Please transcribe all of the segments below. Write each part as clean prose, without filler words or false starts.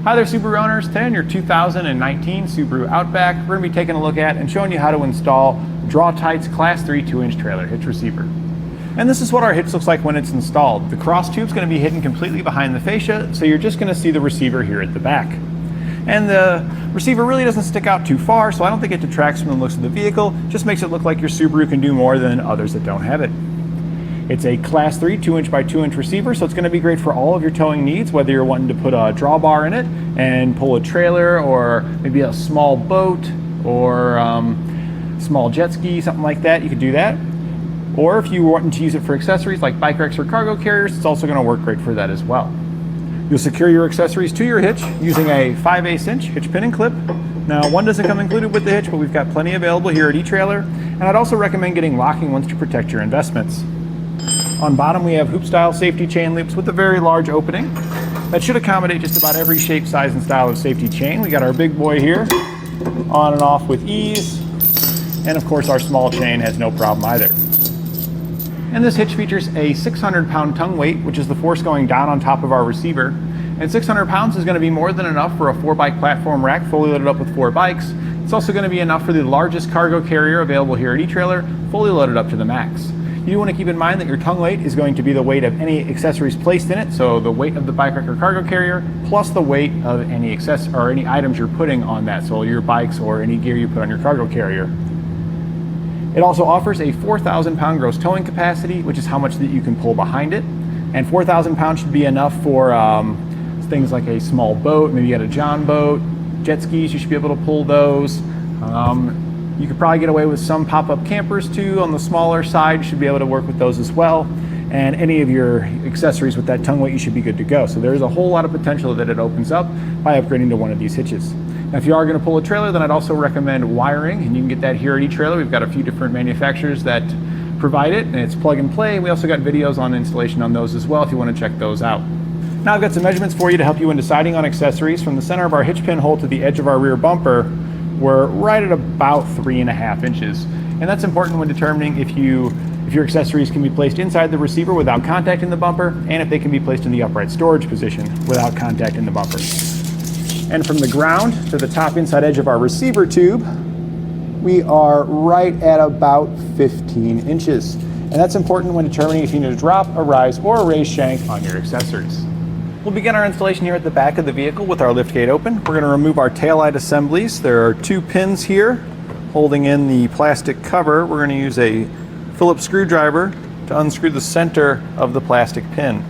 Hi there Subaru owners, today on your 2019 Subaru Outback, we're going to be taking a look at and showing you how to install Draw-Tite's Class 3 2-inch trailer hitch receiver. And this is what our hitch looks like when it's installed. The cross tube is going to be hidden completely behind the fascia, so you're just going to see the receiver here at the back. And the receiver really doesn't stick out too far, so I don't think it detracts from the looks of the vehicle, just makes it look like your Subaru can do more than others that don't have it. It's a Class 3 2-inch by 2-inch receiver, so it's going to be great for all of your towing needs, whether you're wanting to put a drawbar in it and pull a trailer or maybe a small boat or small jet ski, something like that, you could do that. Or if you were wanting to use it for accessories like bike racks or cargo carriers, it's also going to work great for that as well. You'll secure your accessories to your hitch using a 5/8 inch hitch pin and clip. Now, one doesn't come included with the hitch, but we've got plenty available here at eTrailer, and I'd also recommend getting locking ones to protect your investments. On bottom, we have hoop-style safety chain loops with a very large opening that should accommodate just about every shape, size, and style of safety chain. We got our big boy here, on and off with ease, and of course our small chain has no problem either. And this hitch features a 600-pound tongue weight, which is the force going down on top of our receiver. And 600 pounds is going to be more than enough for a 4-bike platform rack fully loaded up with 4 bikes. It's also going to be enough for the largest cargo carrier available here at eTrailer, fully loaded up to the max. You do want to keep in mind that your tongue weight is going to be the weight of any accessories placed in it, so the weight of the bike rack or cargo carrier, plus the weight of any any items you're putting on that, so your bikes or any gear you put on your cargo carrier. It also offers a 4,000-pound gross towing capacity, which is how much that you can pull behind it. And 4,000 pounds should be enough for things like a small boat, maybe you got a John boat, jet skis, you should be able to pull those. You could probably get away with some pop-up campers too on the smaller side. You should be able to work with those as well. And any of your accessories with that tongue weight, you should be good to go. So there's a whole lot of potential that it opens up by upgrading to one of these hitches. Now, if you are going to pull a trailer, then I'd also recommend wiring, and you can get that here at eTrailer. We've got a few different manufacturers that provide it, and it's plug and play. We also got videos on installation on those as well if you want to check those out. Now I've got some measurements for you to help you when deciding on accessories. From the center of our hitch pin hole to the edge of our rear bumper, we're right at about 3.5 inches. And that's important when determining if your accessories can be placed inside the receiver without contacting the bumper, and if they can be placed in the upright storage position without contacting the bumper. And from the ground to the top inside edge of our receiver tube, we are right at about 15 inches. And that's important when determining if you need to drop, a rise, or a raise shank on your accessories. We'll begin our installation here at the back of the vehicle with our liftgate open. We're going to remove our taillight assemblies. There are 2 pins here holding in the plastic cover. We're going to use a Phillips screwdriver to unscrew the center of the plastic pin.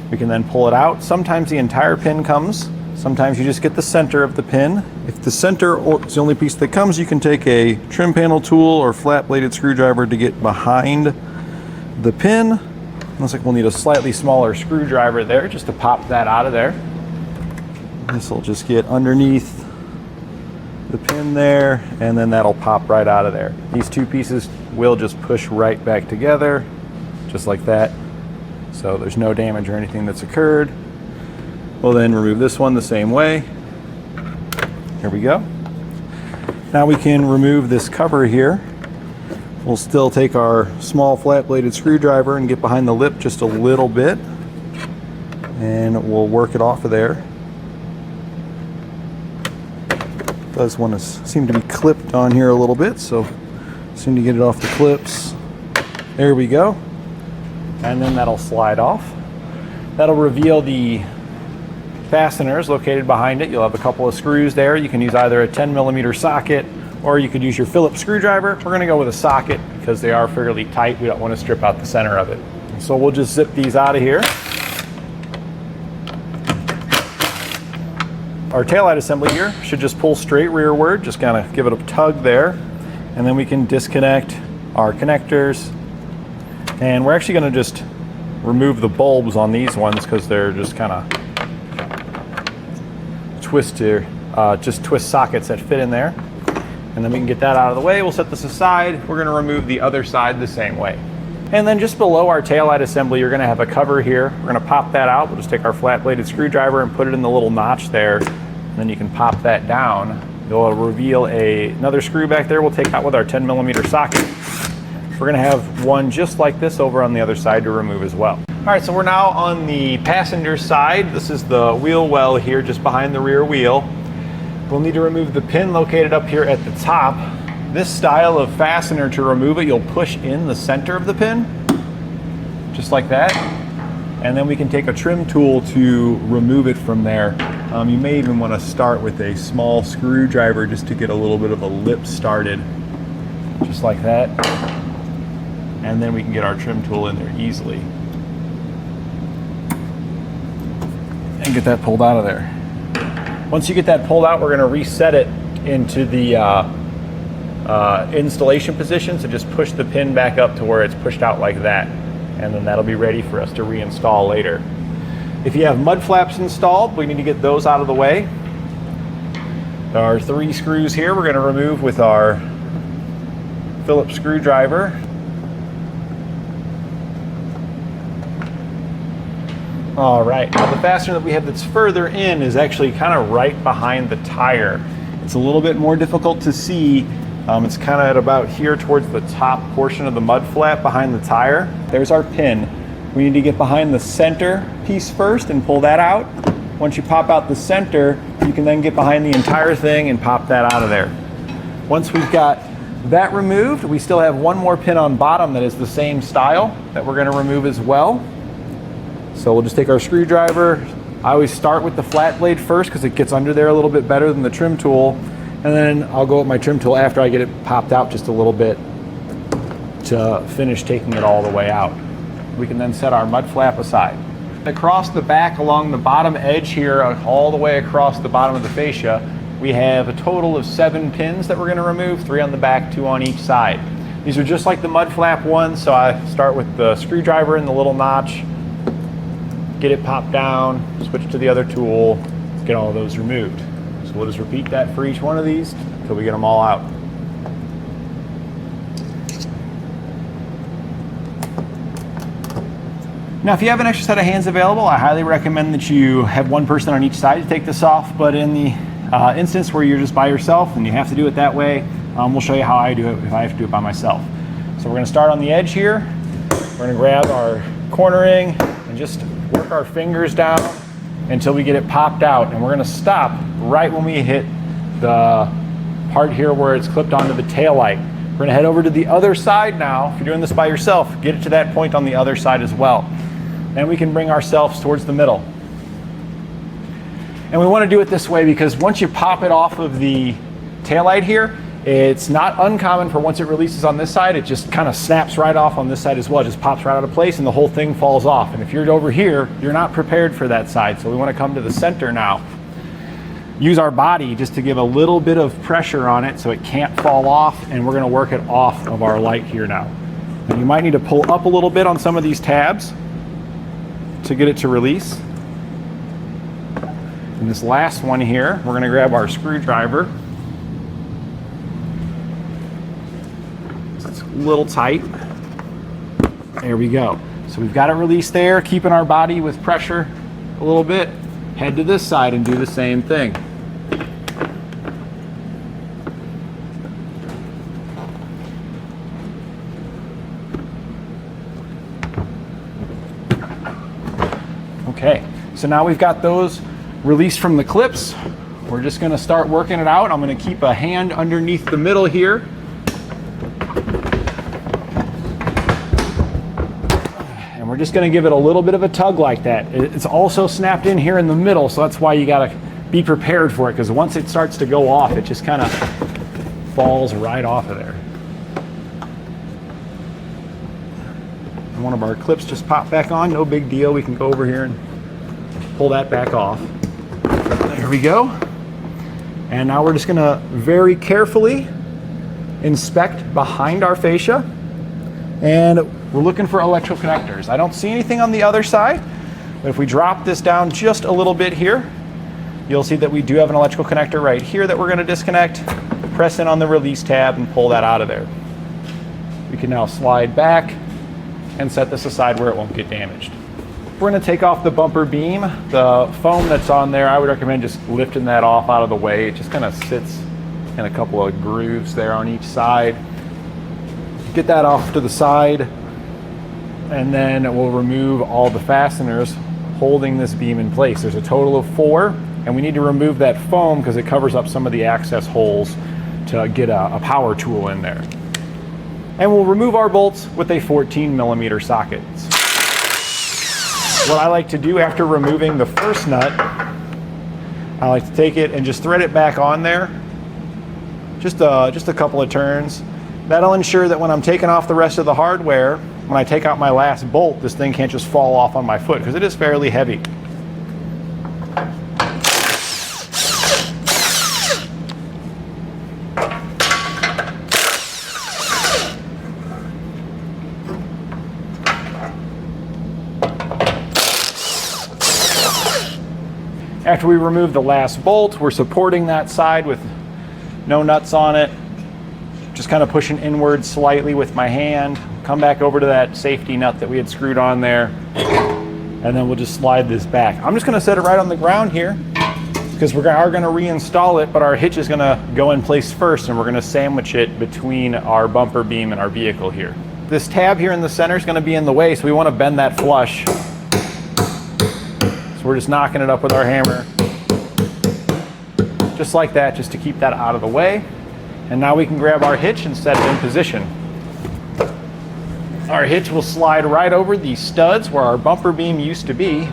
We can then pull it out. Sometimes the entire pin comes. Sometimes you just get the center of the pin. If the center is the only piece that comes, you can take a trim panel tool or flat bladed screwdriver to get behind the pin. Looks like we'll need a slightly smaller screwdriver there just to pop that out of there. This will just get underneath the pin there, and then that'll pop right out of there. These 2 pieces will just push right back together, just like that. So there's no damage or anything that's occurred. We'll then remove this one the same way. Here we go. Now we can remove this cover here. We'll still take our small flat-bladed screwdriver and get behind the lip just a little bit, and we'll work it off of there. It does want to seem to be clipped on here a little bit, so soon to get it off the clips. There we go. And then that'll slide off. That'll reveal the fasteners located behind it. You'll have a couple of screws there. You can use either a 10mm socket, or you could use your Phillips screwdriver. We're going to go with a socket because they are fairly tight. We don't want to strip out the center of it. So we'll just zip these out of here. Our taillight assembly here should just pull straight rearward. Just kind of give it a tug there. And then we can disconnect our connectors. And we're actually going to just remove the bulbs on these ones because they're just kind of twist sockets that fit in there. And then we can get that out of the way. We'll set this aside. We're going to remove the other side the same way. And then just below our taillight assembly, you're going to have a cover here. We're going to pop that out. We'll just take our flat-bladed screwdriver and put it in the little notch there. And then you can pop that down. You'll reveal another screw back there we'll take out with our 10mm socket. We're going to have one just like this over on the other side to remove as well. All right, so we're now on the passenger side. This is the wheel well here, just behind the rear wheel. We'll need to remove the pin located up here at the top. This style of fastener, to remove it, you'll push in the center of the pin, just like that. And then we can take a trim tool to remove it from there. You may even want to start with a small screwdriver just to get a little bit of a lip started, just like that. And then we can get our trim tool in there easily. And get that pulled out of there. Once you get that pulled out, we're going to reset it into the installation position. So just push the pin back up to where it's pushed out like that. And then that'll be ready for us to reinstall later. If you have mud flaps installed, we need to get those out of the way. There are 3 screws here we're going to remove with our Phillips screwdriver. All right, now the fastener that we have that's further in is actually kind of right behind the tire. It's a little bit more difficult to see. It's kind of at about here towards the top portion of the mud flap behind the tire. There's our pin. We need to get behind the center piece first and pull that out. Once you pop out the center, you can then get behind the entire thing and pop that out of there. Once we've got that removed, we still have one more pin on bottom that is the same style that we're going to remove as well. So we'll just take our screwdriver. I always start with the flat blade first because it gets under there a little bit better than the trim tool. And then I'll go with my trim tool after I get it popped out just a little bit to finish taking it all the way out. We can then set our mud flap aside. Across the back along the bottom edge here, all the way across the bottom of the fascia, we have a total of 7 pins that we're going to remove, 3 on the back, 2 on each side. These are just like the mud flap ones, so I start with the screwdriver in the little notch, get it popped down, switch to the other tool, get all of those removed. So we'll just repeat that for each one of these until we get them all out. Now, if you have an extra set of hands available, I highly recommend that you have one person on each side to take this off, but in the instance where you're just by yourself and you have to do it that way, we'll show you how I do it if I have to do it by myself. So we're going to start on the edge here. We're going to grab our cornering and just work our fingers down until we get it popped out, and we're going to stop right when we hit the part here where it's clipped onto the tail light. We're going to head over to the other side now. If you're doing this by yourself, get it to that point on the other side as well. Then we can bring ourselves towards the middle. And we want to do it this way because once you pop it off of the tail light here, it's not uncommon for once it releases on this side, it just kind of snaps right off on this side as well. It just pops right out of place and the whole thing falls off. And if you're over here, you're not prepared for that side. So we want to come to the center now. Use our body just to give a little bit of pressure on it so it can't fall off, and we're going to work it off of our light here now. And you might need to pull up a little bit on some of these tabs to get it to release. And this last one here, we're going to grab our screwdriver. It's a little tight. There we go. So we've got it released there, keeping our body with pressure a little bit. Head to this side and do the same thing. Okay, so now we've got those released from the clips. We're just going to start working it out. I'm going to keep a hand underneath the middle here. And we're just going to give it a little bit of a tug like that. It's also snapped in here in the middle, so that's why you got to be prepared for it, because once it starts to go off, it just kind of falls right off of there. And one of our clips just popped back on, no big deal. We can go over here and pull that back off. There we go. And now we're just going to very carefully inspect behind our fascia, and we're looking for electrical connectors. I don't see anything on the other side, but if we drop this down just a little bit here, you'll see that we do have an electrical connector right here that we're going to disconnect. Press in on the release tab and pull that out of there. We can now slide back and set this aside where it won't get damaged. We're going to take off the bumper beam. The foam that's on there, I would recommend just lifting that off out of the way. It just kind of sits in a couple of grooves there on each side. Get that off to the side. and then we'll remove all the fasteners holding this beam in place. There's a total of 4, and we need to remove that foam because it covers up some of the access holes to get a power tool in there. And we'll remove our bolts with a 14mm socket. What I like to do after removing the first nut, I like to take it and just thread it back on there. Just a couple of turns. That'll ensure that when I'm taking off the rest of the hardware, when I take out my last bolt, this thing can't just fall off on my foot because it is fairly heavy. After we remove the last bolt, we're supporting that side with no nuts on it. Just kind of pushing inward slightly with my hand. Come back over to that safety nut that we had screwed on there. And then we'll just slide this back. I'm just going to set it right on the ground here because we are going to reinstall it, but our hitch is going to go in place first, and we're going to sandwich it between our bumper beam and our vehicle here. This tab here in the center is going to be in the way, so we want to bend that flush. So we're just knocking it up with our hammer. Just like that, just to keep that out of the way. And now we can grab our hitch and set it in position. Our hitch will slide right over these studs where our bumper beam used to be.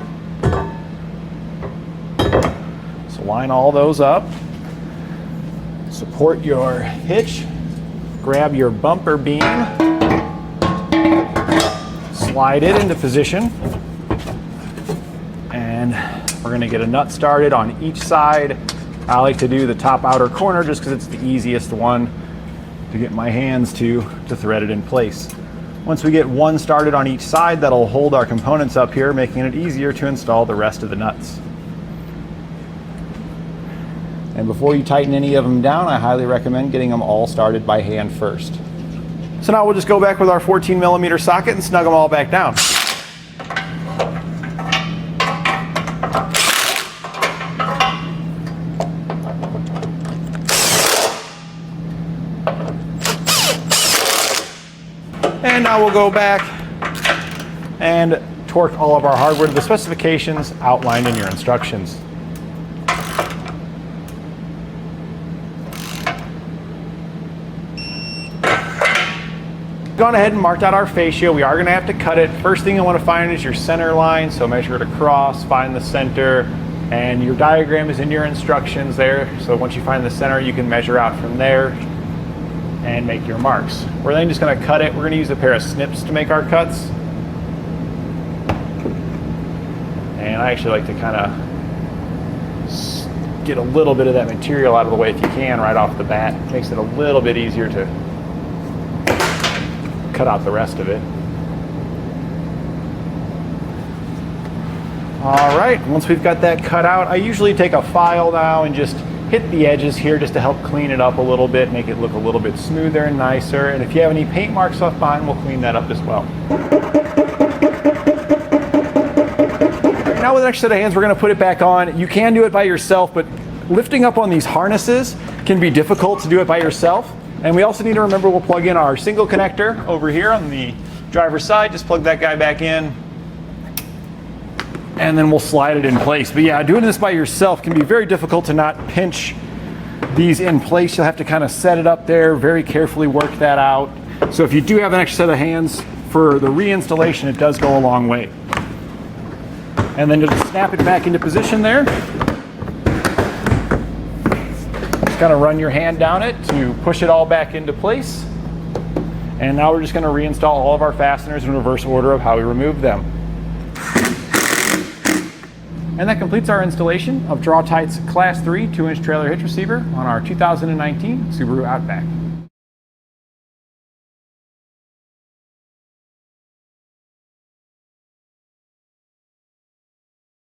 So line all those up. Support your hitch. Grab your bumper beam. Slide it into position. And we're going to get a nut started on each side. I like to do the top outer corner just because it's the easiest one to get my hands to thread it in place. Once we get one started on each side, that'll hold our components up here, making it easier to install the rest of the nuts. And before you tighten any of them down, I highly recommend getting them all started by hand first. So now we'll just go back with our 14mm socket and snug them all back down. And now we'll go back and torque all of our hardware to the specifications outlined in your instructions. Gone ahead and marked out our fascia. We are going to have to cut it. First thing you want to find is your center line, so measure it across, find the center, and your diagram is in your instructions there. So once you find the center, you can measure out from there and make your marks. We're then just going to cut it. We're going to use a pair of snips to make our cuts. And I actually like to kind of get a little bit of that material out of the way if you can right off the bat. It makes it a little bit easier to cut out the rest of it. All right, once we've got that cut out, I usually take a file now and just hit the edges here just to help clean it up a little bit, make it look a little bit smoother and nicer. And if you have any paint marks left behind, we'll clean that up as well. Now with an extra set of hands, we're going to put it back on. You can do it by yourself, but lifting up on these harnesses can be difficult to do it by yourself. And we also need to remember we'll plug in our single connector over here on the driver's side. Just plug that guy back in, and then we'll slide it in place. But yeah, doing this by yourself can be very difficult to not pinch these in place. You'll have to kind of set it up there, very carefully work that out. So if you do have an extra set of hands for the reinstallation, it does go a long way. And then just snap it back into position there. Just kind of run your hand down it to push it all back into place. And now we're just going to reinstall all of our fasteners in reverse order of how we removed them. And that completes our installation of Draw-Tite's Class 3 2-inch trailer hitch receiver on our 2019 Subaru Outback.